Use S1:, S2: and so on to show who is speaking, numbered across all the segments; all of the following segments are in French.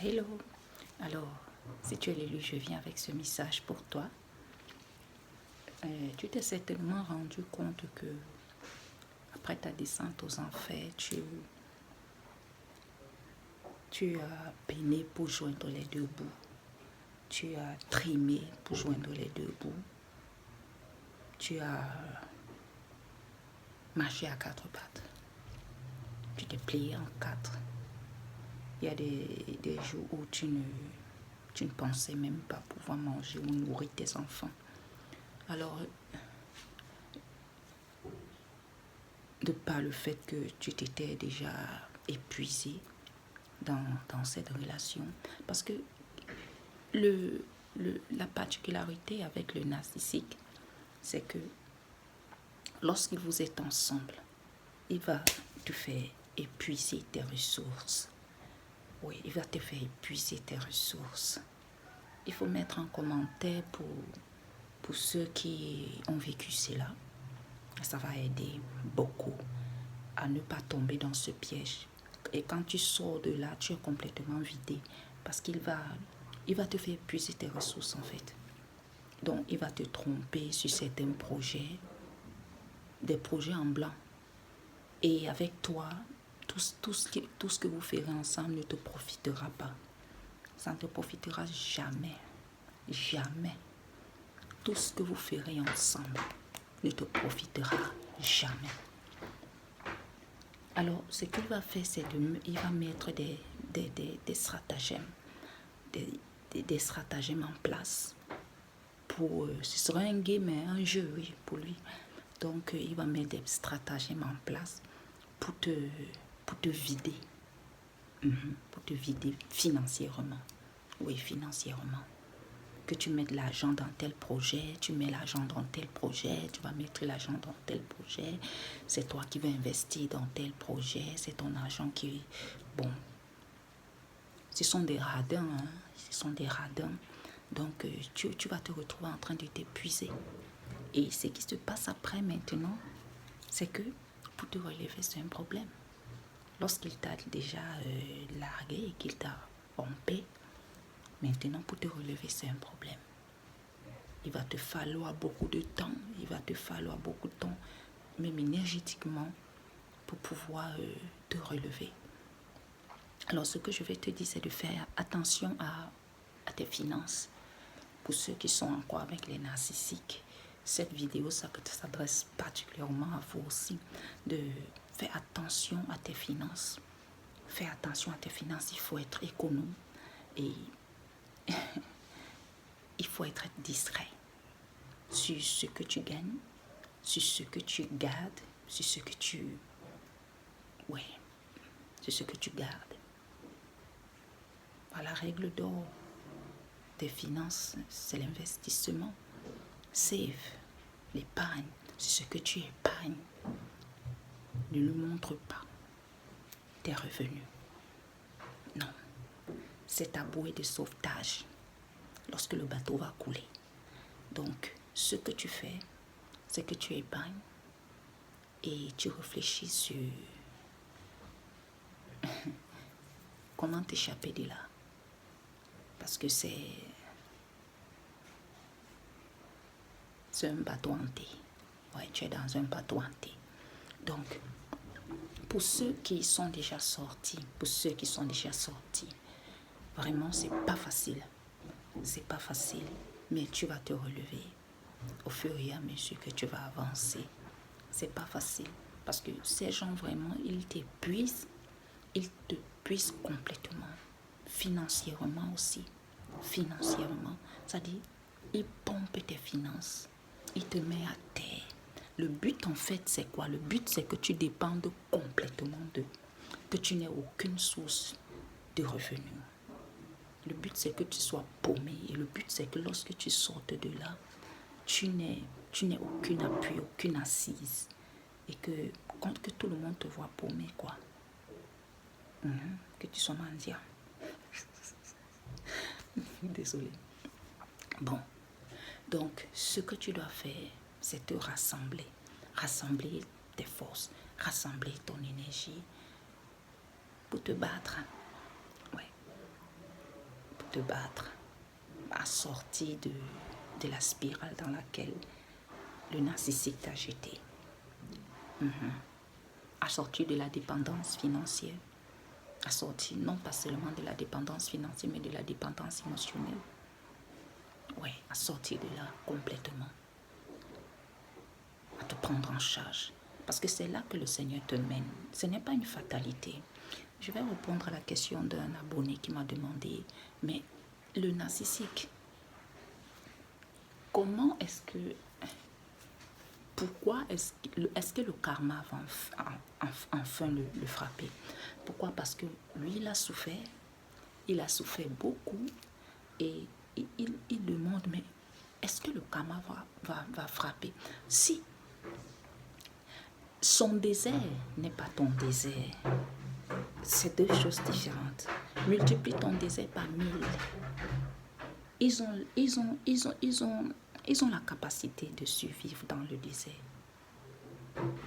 S1: Hello. Alors, si tu es l'élu, je viens avec ce message pour toi. Tu t'es certainement rendu compte que après ta descente aux enfers, tu as peiné pour joindre les deux bouts. Tu as trimé pour joindre les deux bouts. Tu as marché à quatre pattes. Tu t'es plié en quatre. Il y a des jours où tu ne pensais même pas pouvoir manger ou nourrir tes enfants. Alors, de par le fait que tu t'étais déjà épuisé dans cette relation, parce que la particularité avec le narcissique, c'est que lorsque vous êtes ensemble, il va te faire épuiser tes ressources. Oui, il va te faire épuiser tes ressources. Il faut mettre un commentaire pour ceux qui ont vécu cela. Ça va aider beaucoup à ne pas tomber dans ce piège. Et quand tu sors de là, tu es complètement vidé parce qu'il va te faire épuiser tes ressources en fait. Donc, il va te tromper sur certains projets, des projets en blanc. Et avec toi, tout ce que vous ferez ensemble ne te profitera pas. Ça ne te profitera jamais. Jamais. Tout ce que vous ferez ensemble ne te profitera jamais. Alors, ce qu'il va faire, c'est il va mettre des stratagèmes, des stratagèmes en place. Ce sera un game, un jeu, oui, pour lui. Donc, il va mettre des stratagèmes en place pour te vider. Pour te vider financièrement. Oui, financièrement. Que tu mettes l'argent dans tel projet, tu mets l'argent dans tel projet, tu vas mettre l'argent dans tel projet, c'est toi qui vas investir dans tel projet, c'est ton argent qui... Bon, ce sont des radins, hein? Ce sont des radins. Donc, tu vas te retrouver en train de t'épuiser. Et ce qui se passe après maintenant, c'est que pour te relever, c'est un problème. Lorsqu'il t'a déjà largué et qu'il t'a pompé, maintenant pour te relever, c'est un problème. Il va te falloir beaucoup de temps, même énergétiquement, pour pouvoir te relever. Alors, ce que je vais te dire, c'est de faire attention à tes finances. Pour ceux qui sont encore avec les narcissiques, cette vidéo s'adresse particulièrement à vous aussi, de faire attention à tes finances. Fais attention à tes finances, il faut être économe et il faut être distrait sur ce que tu gagnes, sur ce que tu gardes, sur ce que tu... Ouais, sur ce que tu gardes. La règle d'or des finances, c'est l'investissement. Save, l'épargne, c'est ce que tu épargnes. Ne le montre pas tes revenus. Non, c'est ta bouée de sauvetage lorsque le bateau va couler. Donc, ce que tu fais, c'est que tu épargnes et tu réfléchis sur comment t'échapper de là. Parce que c'est un bateau hanté. Ouais, tu es dans un bateau hanté. Donc, pour ceux qui sont déjà sortis, vraiment, c'est pas facile. C'est pas facile, mais tu vas te relever au fur et à mesure que tu vas avancer. C'est pas facile parce que ces gens vraiment, ils te puissent complètement, financièrement aussi. Financièrement, c'est-à-dire, ils pompent tes finances, ils te mettent à terre. Le but en fait, c'est quoi? Le but, c'est que tu dépendes complètement d'eux, que tu n'aies aucune source de revenus. Le but, c'est que tu sois paumé. Et le but, c'est que lorsque tu sortes de là, tu n'aies aucun appui, aucune assise. Et que tout le monde te voit paumé, quoi. Que tu sois mendiant. Désolée. Bon. Donc, ce que tu dois faire, c'est te rassembler. Rassembler tes forces. Rassembler ton énergie pour te battre. Ouais. te battre, à sortir de la spirale dans laquelle le narcissique t'a jeté. À sortir de la dépendance financière, à sortir non pas seulement de la dépendance financière, mais de la dépendance émotionnelle. Oui, à sortir de là complètement. À te prendre en charge. Parce que c'est là que le Seigneur te mène. Ce n'est pas une fatalité. Je vais répondre à la question d'un abonné qui m'a demandé, mais le narcissique, comment est-ce que, pourquoi est-ce que le karma va enfin le frapper? Pourquoi? Parce que lui, il a souffert beaucoup et il demande, mais est-ce que le karma va frapper? Si son désert n'est pas ton désert, c'est deux choses différentes. Multiplie ton désert par 1000. Ils ont la capacité de survivre dans le désert.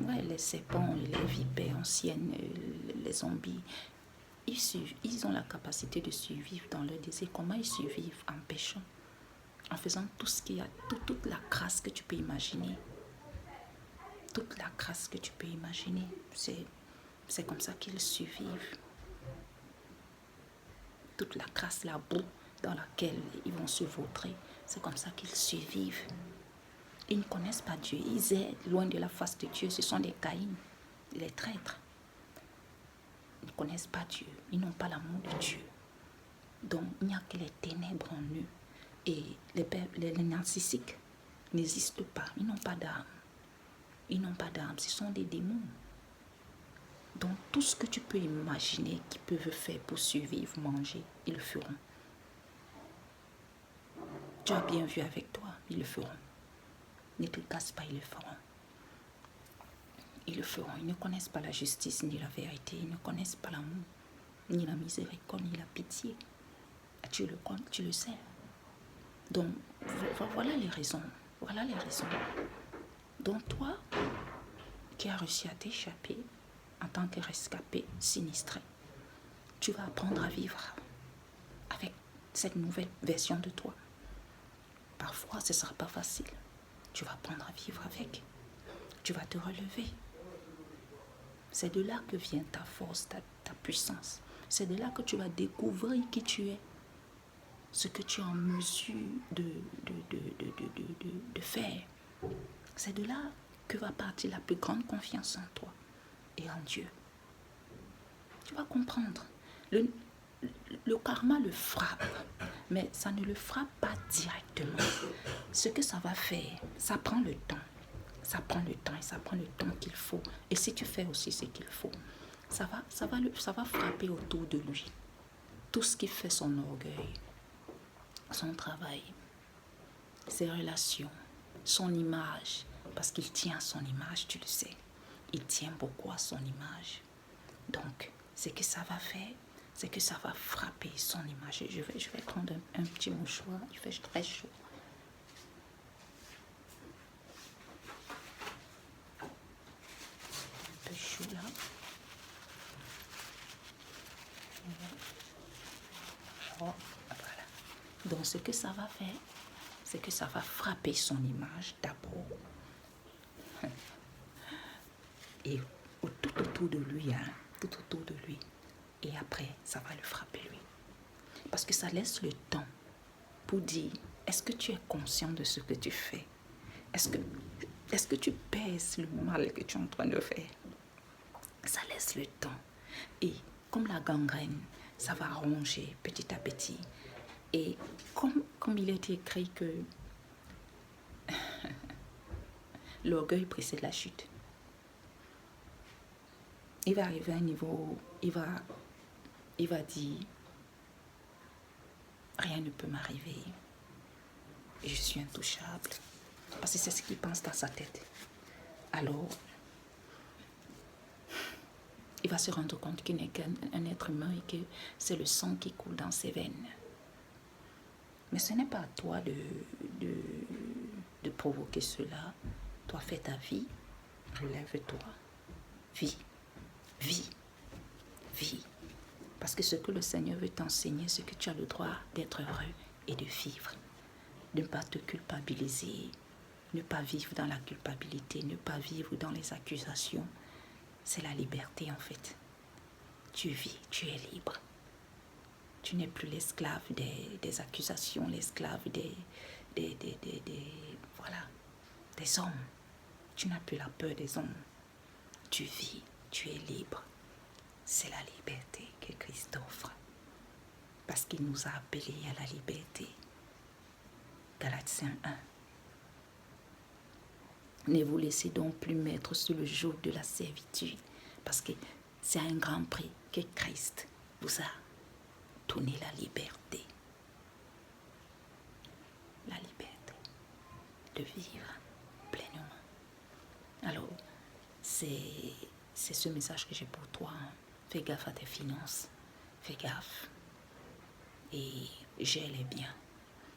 S1: Ouais, les serpents, les vipères anciennes, les zombies, ils ont la capacité de survivre dans le désert. Comment ils survivent? En pêchant, en faisant tout ce qu'il y a, toute la crasse que tu peux imaginer. Toute la crasse que tu peux imaginer. C'est comme ça qu'ils survivent. Toute la crasse, la boue dans laquelle ils vont se vautrer, c'est comme ça qu'ils survivent. Ils ne connaissent pas Dieu. Ils aident loin de la face de Dieu. Ce sont des Caïns, des traîtres. Ils ne connaissent pas Dieu. Ils n'ont pas l'amour de Dieu. Donc, il n'y a que les ténèbres en eux. Et les narcissiques n'existent pas. Ils n'ont pas d'âme. Ils n'ont pas d'âme. Ce sont des démons. Donc, tout ce que tu peux imaginer qu'ils peuvent faire pour survivre, manger, ils le feront. Tu as bien vu avec toi, ils le feront. Ne te casse pas, ils le feront. Ils le feront. Ils ne connaissent pas la justice ni la vérité. Ils ne connaissent pas l'amour, ni la miséricorde, ni la pitié. Tu le sais. Donc, voilà les raisons. Voilà les raisons. Donc, toi, qui as réussi à t'échapper en tant que rescapé sinistré, tu vas apprendre à vivre avec cette nouvelle version de toi. Parfois, ce ne sera pas facile. Tu vas apprendre à vivre avec. Tu vas te relever. C'est de là que vient ta force, ta puissance. C'est de là que tu vas découvrir qui tu es. Ce que tu es en mesure de faire. C'est de là que va partir la plus grande confiance en toi et en Dieu. Tu vas comprendre. Le karma le frappe, mais ça ne le frappe pas directement. Ce que ça va faire, ça prend le temps. Ça prend le temps et ça prend le temps qu'il faut. Et si tu fais aussi ce qu'il faut, ça va frapper autour de lui. Tout ce qui fait son orgueil, son travail, ses relations, son image, parce qu'il tient à son image, tu le sais. Il tient beaucoup à son image. Donc, ce que ça va faire, c'est que ça va frapper son image. Je vais prendre un petit mouchoir, il fait très chaud. Un peu chaud là. Oh, voilà. Donc, ce que ça va faire, c'est que ça va frapper son image d'abord. Et tout autour de lui, tout autour de lui. Et après, ça va le frapper lui. Parce que ça laisse le temps pour dire, est-ce que tu es conscient de ce que tu fais? Est-ce que tu pèses le mal que tu es en train de faire? Ça laisse le temps. Et comme la gangrène, ça va ronger petit à petit. Et comme il est écrit que l'orgueil précède la chute. Il va arriver à un niveau où il va dire, rien ne peut m'arriver. Je suis intouchable. Parce que c'est ce qu'il pense dans sa tête. Alors, il va se rendre compte qu'il n'est qu'un être humain et que c'est le sang qui coule dans ses veines. Mais ce n'est pas à toi de provoquer cela. Toi, fais ta vie, relève-toi, vis. Parce que ce que le Seigneur veut t'enseigner, c'est que tu as le droit d'être heureux et de vivre. De ne pas te culpabiliser, ne pas vivre dans la culpabilité, ne pas vivre dans les accusations. C'est la liberté en fait. Tu vis, tu es libre. Tu n'es plus l'esclave des accusations, l'esclave voilà, des hommes. Tu n'as plus la peur des hommes. Tu vis, tu es libre. C'est la liberté que Christ offre. Parce qu'il nous a appelés à la liberté. Galatiens 1. Ne vous laissez donc plus mettre sur le joug de la servitude. Parce que c'est à un grand prix que Christ vous a donné la liberté. La liberté de vivre pleinement. Alors, c'est ce message que j'ai pour toi. Fais gaffe à tes finances. Fais gaffe. Et gère-les bien.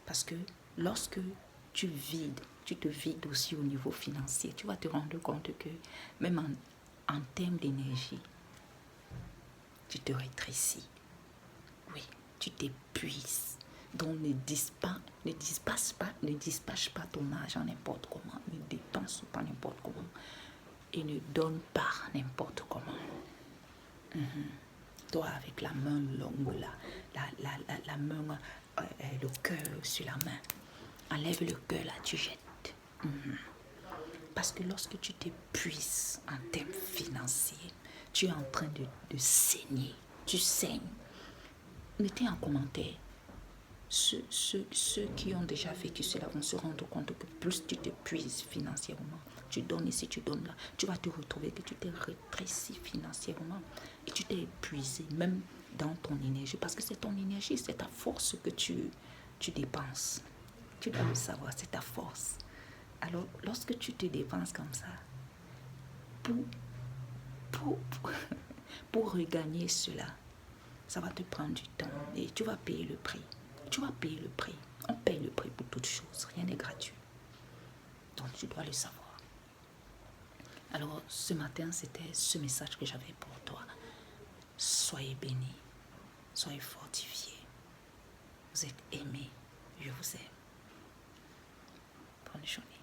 S1: Parce que lorsque tu te vides aussi au niveau financier, tu vas te rendre compte que même en termes d'énergie, tu te rétrécis. Oui, tu t'épuises. Donc ne dispatche pas ton argent n'importe comment, ne dépense pas n'importe comment et ne donne pas n'importe comment. Toi avec la main longue, la main, le cœur sur la main, enlève le cœur là, tu jettes. Parce que lorsque tu t'épuises en termes financiers, tu es en train de saigner, tu saignes. Mettez en commentaire. Ceux qui ont déjà vécu cela vont se rendre compte que plus tu t'épuises financièrement, tu donnes ici, tu donnes là, tu vas te retrouver que tu t'es rétréci financièrement et tu t'es épuisé même dans ton énergie, parce que c'est ton énergie, c'est ta force que tu dépenses. Tu dois le savoir, c'est ta force. Alors, lorsque tu te dépenses comme ça, pour regagner cela, ça va te prendre du temps et tu vas payer le prix. Tu vas payer le prix. On paye le prix pour toutes choses. Rien n'est gratuit. Donc, tu dois le savoir. Alors, ce matin, c'était ce message que j'avais pour toi. Soyez bénis. Soyez fortifiés. Vous êtes aimés. Je vous aime. Bonne journée.